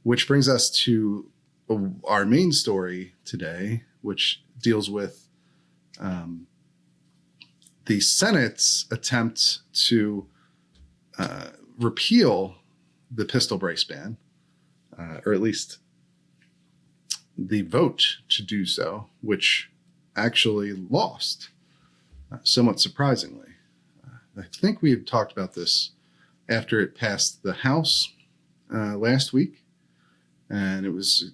which brings us to our main story today, which deals with the Senate's attempt to repeal the pistol brace ban, or at least the vote to do so, which actually lost, somewhat surprisingly. I think we had talked about this after it passed the House last week, and it was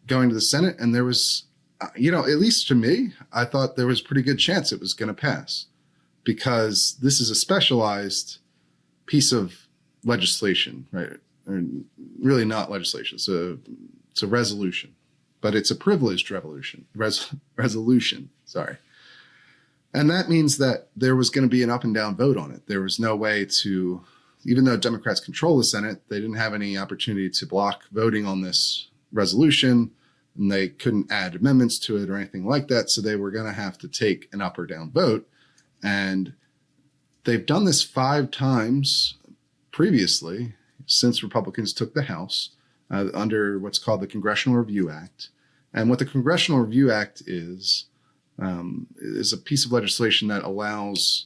going to the Senate, and there was, at least to me, I thought there was a pretty good chance it was going to pass, because this is a specialized piece of legislation, right? Or really not legislation. It's a resolution, but it's a privileged resolution. Sorry. And that means that there was going to be an up and down vote on it. There was no way to, even though Democrats control the Senate, they didn't have any opportunity to block voting on this resolution, and they couldn't add amendments to it or anything like that. So they were going to have to take an up or down vote. And they've done this 5 times previously since Republicans took the House under what's called the Congressional Review Act. And what the Congressional Review Act is a piece of legislation that allows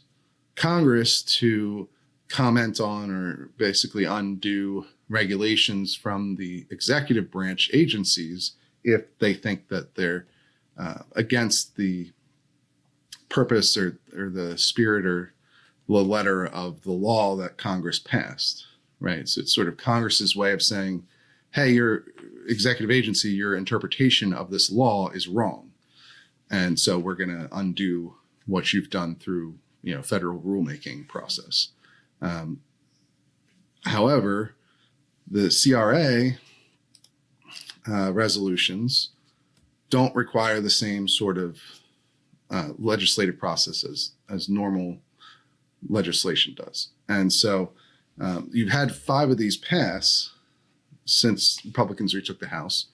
Congress to comment on or basically undo regulations from the executive branch agencies if they think that they're against the purpose or the spirit or the letter of the law that Congress passed, right? So it's sort of Congress's way of saying, hey, your executive agency, your interpretation of this law is wrong. And so we're going to undo what you've done through, federal rulemaking process. However, the CRA resolutions don't require the same sort of legislative process as normal legislation does. And so you've had 5 of these pass since Republicans retook the House,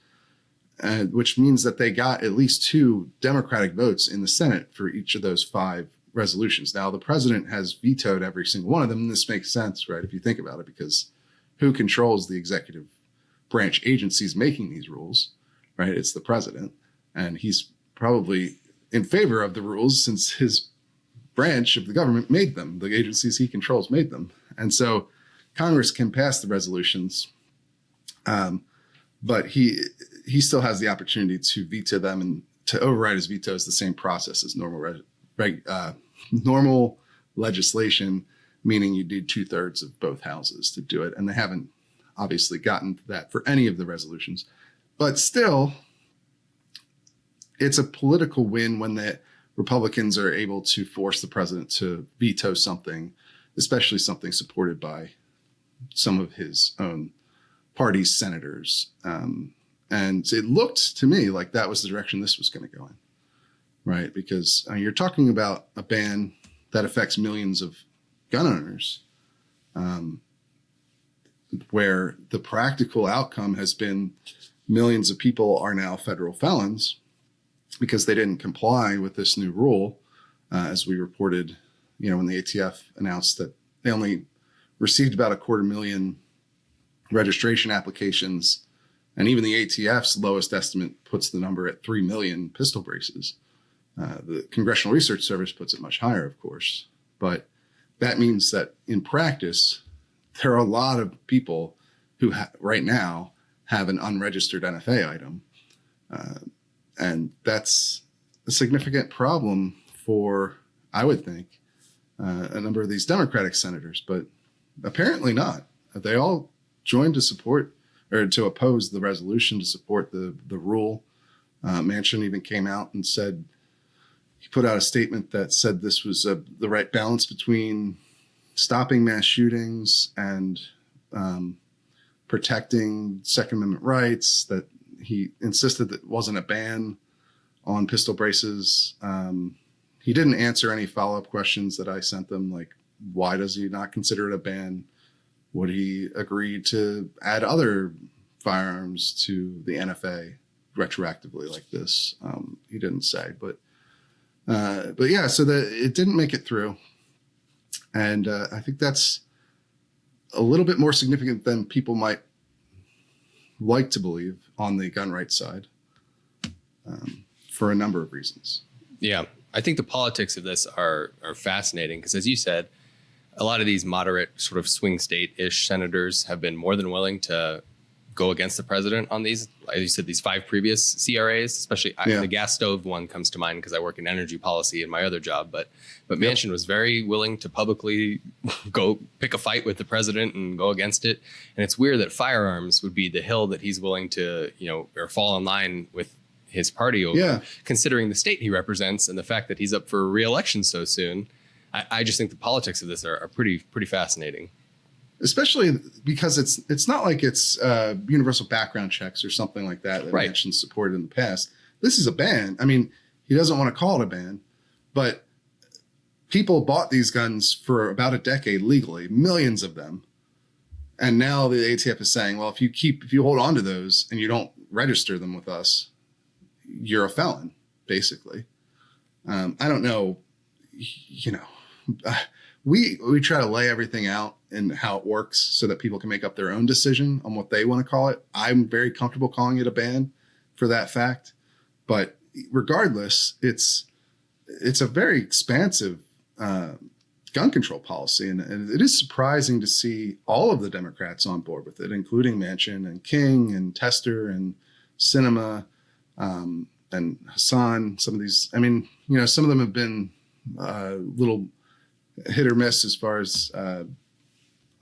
which means that they got at least 2 Democratic votes in the Senate for each of those 5 resolutions. Now, the president has vetoed every single one of them, and this makes sense, right, if you think about it, because who controls the executive branch agencies making these rules, right? It's the president, and he's probably in favor of the rules since his branch of the government made them. The agencies he controls made them. And so Congress can pass the resolutions, but he still has the opportunity to veto them, and to override his veto is the same process as normal legislation, meaning you need 2/3 of both houses to do it. And they haven't obviously gotten that for any of the resolutions, but still it's a political win when the Republicans are able to force the president to veto something, especially something supported by some of his own party's senators. And it looked to me like that was the direction this was going to go in, right? Because you're talking about a ban that affects millions of gun owners, where the practical outcome has been millions of people are now federal felons because they didn't comply with this new rule. As we reported, when the ATF announced that they only received about 250,000 registration applications, and even the ATF's lowest estimate puts the number at 3 million pistol braces. The Congressional Research Service puts it much higher, of course, but that means that in practice, there are a lot of people who right now have an unregistered NFA item. And that's a significant problem for, I would think, a number of these Democratic senators, but apparently not. They all joined to support or to oppose the resolution, to support the rule. Manchin even came out and said, he put out a statement that said this was the right balance between stopping mass shootings and protecting Second Amendment rights, that he insisted that it wasn't a ban on pistol braces. He didn't answer any follow-up questions that I sent them, like, why does he not consider it a ban? Would he agree to add other firearms to the NFA retroactively like this? He didn't say, but yeah, so it didn't make it through. And I think that's a little bit more significant than people might like to believe on the gun rights side for a number of reasons. Yeah, I think the politics of this are fascinating because, as you said, a lot of these moderate sort of swing state-ish senators have been more than willing to go against the president on these, as you said, these 5 previous CRAs, especially the gas stove one comes to mind because I work in energy policy in my other job. But Manchin was very willing to publicly go pick a fight with the president and go against it. And it's weird that firearms would be the hill that he's willing to, or fall in line with his party over, considering the state he represents and the fact that he's up for re-election so soon. I just think the politics of this are pretty fascinating. Especially because it's not like it's universal background checks or something like that Manchin's supported in the past. This is a ban. I mean, he doesn't want to call it a ban, but people bought these guns for about a decade legally, millions of them. And now the ATF is saying, well, if you hold on to those and you don't register them with us, you're a felon, basically. I don't know, we try to lay everything out and how it works so that people can make up their own decision on what they want to call it. I'm very comfortable calling it a ban for that fact. But regardless, it's a very expansive gun control policy. And it is surprising to see all of the Democrats on board with it, including Manchin and King and Tester and Sinema and Hassan. Some of these, some of them have been little hit or miss as far as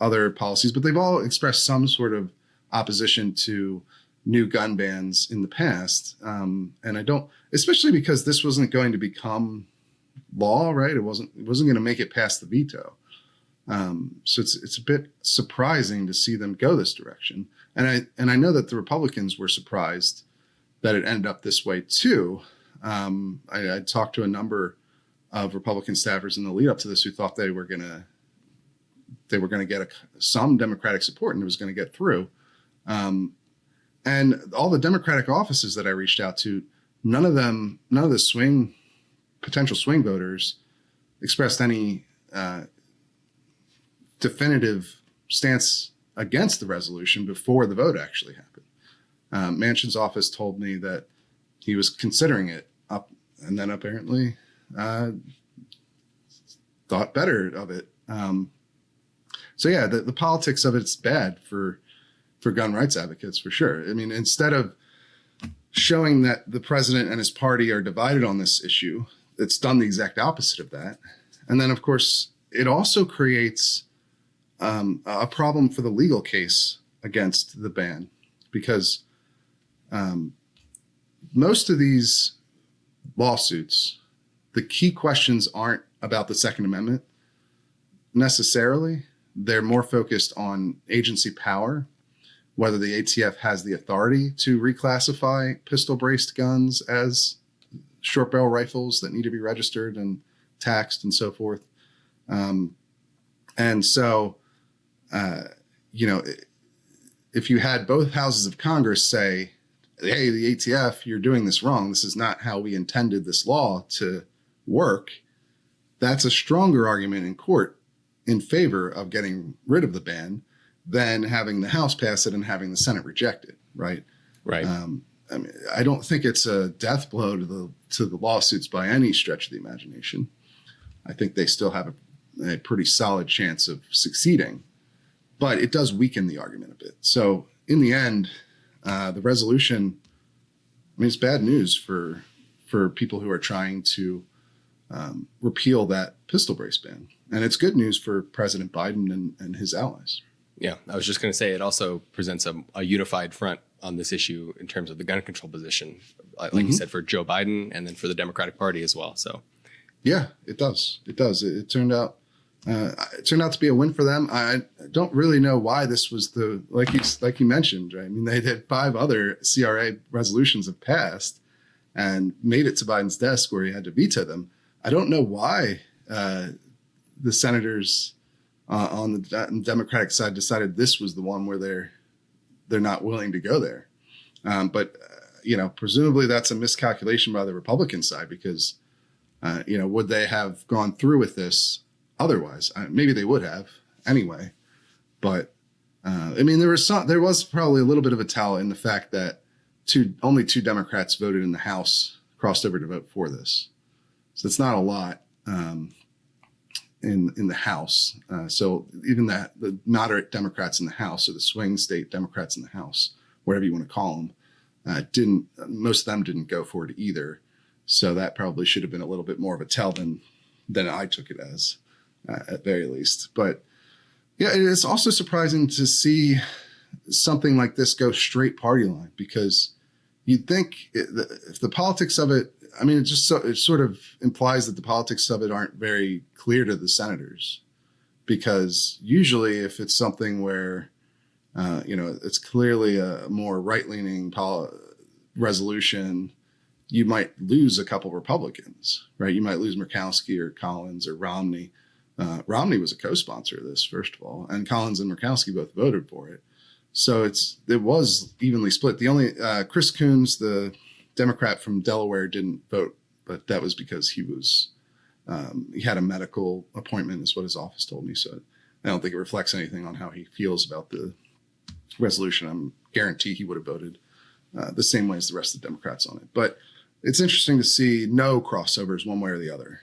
other policies, but they've all expressed some sort of opposition to new gun bans in the past. And I don't, especially because this wasn't going to become law, right? It wasn't going to make it past the veto. So it's a bit surprising to see them go this direction. And I know that the Republicans were surprised that it ended up this way too. I talked to a number of Republican staffers in the lead up to this who thought they were going to get some Democratic support and it was going to get through. And all the Democratic offices that I reached out to, none of the potential swing voters expressed any definitive stance against the resolution before the vote actually happened. Manchin's office told me that he was considering it up and then apparently thought better of it. So yeah, the politics of it's bad for gun rights advocates for sure. I mean, instead of showing that the president and his party are divided on this issue, it's done the exact opposite of that. And then of course, it also creates a problem for the legal case against the ban because most of these lawsuits, the key questions aren't about the Second Amendment necessarily. They're more focused on agency power, whether the ATF has the authority to reclassify pistol-braced guns as short barrel rifles that need to be registered and taxed and so forth. And so, if you had both houses of Congress say, hey, the ATF, you're doing this wrong. This is not how we intended this law to work. That's a stronger argument in court in favor of getting rid of the ban than having the House pass it and having the Senate reject it. Right. Right. I don't think it's a death blow to the lawsuits by any stretch of the imagination. I think they still have a pretty solid chance of succeeding, but it does weaken the argument a bit. So in the end, the resolution, it's bad news for people who are trying to repeal that pistol brace ban. And it's good news for President Biden and his allies. Yeah, I was just going to say it also presents a unified front on this issue in terms of the gun control position, like you said, for Joe Biden and then for the Democratic Party as well. So, yeah, it does. It does. It turned out to be a win for them. I don't really know why this was like you mentioned, right? I mean, they had 5 other CRA resolutions have passed and made it to Biden's desk where he had to veto them. I don't know why the senators on the Democratic side decided this was the one where they're not willing to go there. But presumably that's a miscalculation by the Republican side because, would they have gone through with this otherwise? Maybe they would have anyway, but I mean, there was probably a little bit of a tell in the fact that only two Democrats voted in the House, crossed over to vote for this. So it's not a lot in the House. So even the moderate Democrats in the House, or the swing state Democrats in the House, whatever you want to call them, most of them didn't go for it either. So that probably should have been a little bit more of a tell than I took it as, at very least. But yeah, it's also surprising to see something like this go straight party line, because you'd think if the politics of it, I mean, it sort of implies that the politics of it aren't very clear to the senators, because usually if it's something where, it's clearly a more right-leaning resolution, you might lose a couple Republicans, right? You might lose Murkowski or Collins or Romney. Romney was a co-sponsor of this, first of all, and Collins and Murkowski both voted for it. So it was evenly split. The only Chris Coons, the Democrat from Delaware, didn't vote, but that was because he had a medical appointment, is what his office told me. So I don't think it reflects anything on how he feels about the resolution. I'm guarantee he would have voted the same way as the rest of the Democrats on it. But it's interesting to see no crossovers one way or the other.